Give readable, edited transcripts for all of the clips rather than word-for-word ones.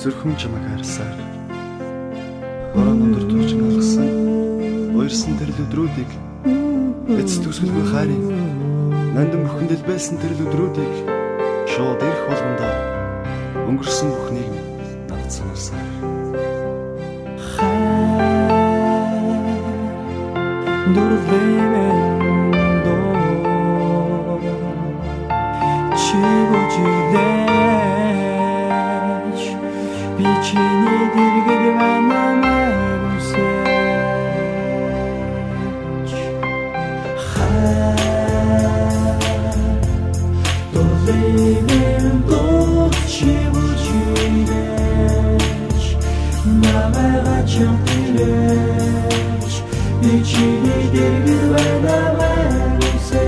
Зүрхэн чамайг харсаар хорон өдөр туршин алгасан уярсан тэр өдрүүдийг эцэс төсгөлгүй хайрын нандин бүхэндэл байсан тэр өдрүүдийг шууд ирэх болгондоо өнгөрсөн бүхнийг надад сануулсаар дурлэмэндо чивочидэж бичини дэргэдвэ намайгусэж дурлэмэндо чивочидэж намайга чамтилэж бичини дэргэдвэ намайгусэж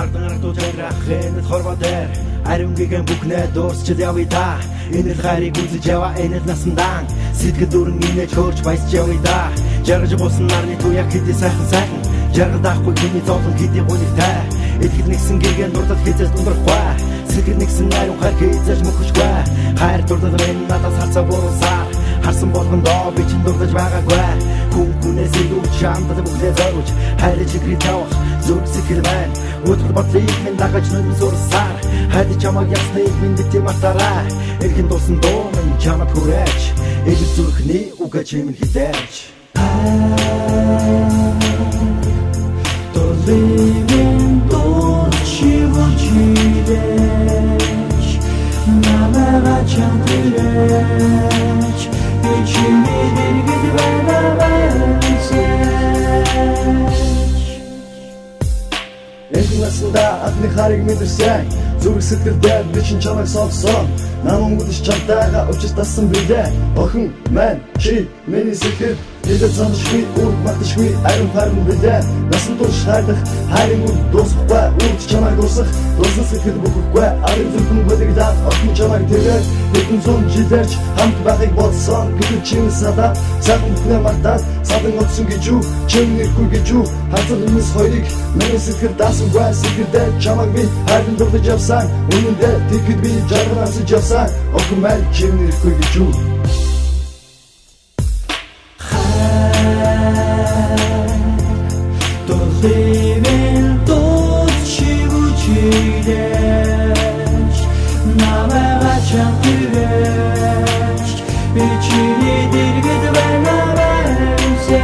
Ардгард утэрахын хорводер ариунгиген бүхнээ дуусчил явъя да энэ л хайрыг үзэж яваа энэ л насандаа сэтгэл дүрэн инээж хөрч баясч явъя да жаргаж бусан нарны туяа хэдий сайхан жаргал даахгүй хүний зовлон хэдий гонигтай итгэл нэгсэн гэргэн дурдал хийзэж дундахгүй сэтгэл нэгсэн аюун хайр хийзэж мөхөшгүй хайр дурдал минь надад салцаа буусаар харсан болгондоо би чинь дурдаж байгаагүй хүнээс илүү чамдад бүхлээ зориулж хайрыг чигрий тавах зүрх сэтгэл байна өдөр бодлыг минь дагаж нүн зурсаар хайд чамаг ясныг минь дэти матараа эргэн дусан доо минь чамд хүрээч эдгээр зүрхний угаж минь хідээч Доллимэндо чивочидэж намайга чамтилэж бичини дэргэдвэ намайгусэж энэ насанда адны хариг мэдэрсэн зүрх сэтгэлдээ би чинь чамайг сонссон намайг үдэж чамтайгаа уулзаж тасан билээ охин маань чи миний сэтгэл Эдгээр замшгүй, үрд марташгүй, ариун хайрын билээ Насан турш хайдах, хайрын үрд дуусахгүй Үрд чамайг дуусах, дуусна сэтгэл бүхэхгүй Арийн зүрхэн бүлэглээд, охин чамайг тэрээр Хэдэн зуун жилээрч хамт байхыг бодсон Гэтэл чинь садаа, сайхан бүхнээ мартаад Садан утсан гэж юу, чинь нэрхгүй гэж юу Хацал юмс хоёрыг, миний сэтгэл даасангүй Сэтгэлдээ чамайг би хайрын дурлаж явсан Үнэндээ тэгэхэд би жаргал амсаж явсан Охин маань чинь нэрхгүй гэж юу Доллимэндо чивочидэж намайга чамтилэж бичини дэргэдвэ намайгусэж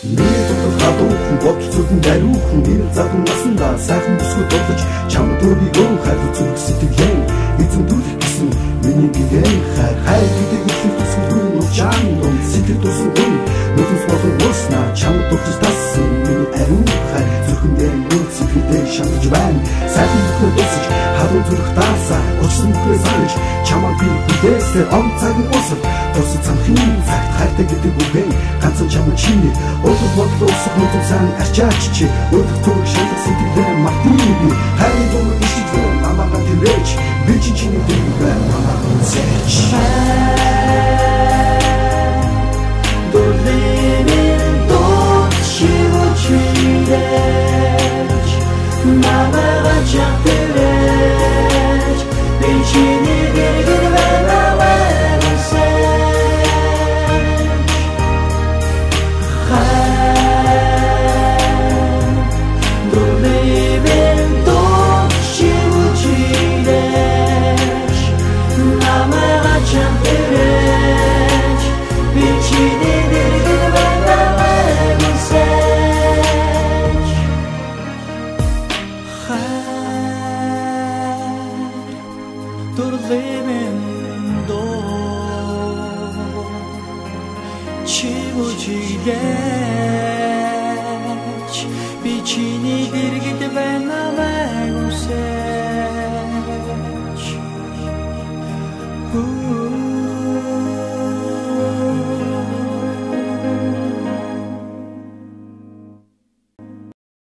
Миний дутал хадуухан бодол зүрхэн дариухан энэ задан насанда сайхан бүсгүй дулж чамд өөрийгөө хайр зүрх сэтгэлээ эзэн төрөх гэсэн миний гэрээ хайр гэдэг ишлэл төсөлгүй нуучаан дон сэтгэл тусан хүн нүдс болон уусна чамд дуртаж тассан миний ариун хайр зүрхэн дээр нүд сэтгэлдээ шанаж байна сайхан бүхнээ дусаж хадуу зүрх даасаа өчсөн бүхнээ санаж чамд би хүлээсээр он цагийн усад тусад цамхын цагт хайртай гэдэг үгэн ганцхан чамд чиний Өдөр бодлоо усах нүдэн сан арчаач чи өдөр төрөх шалах сэтгэлээ мартын би хайрын дуурах ишгэлээ намайга тэрэж би чиний дэргэ намайга үзэж Доллимэндо чивочидэж намайга чамтилэж бичини дэргэдвэ намайгусэж Доллимэндо чивочидэж намайга чамтилэж бичини дэргэдвэ намайгусэж Доллимэндо чивочидэж бичини дэргэдвэ намайгусэж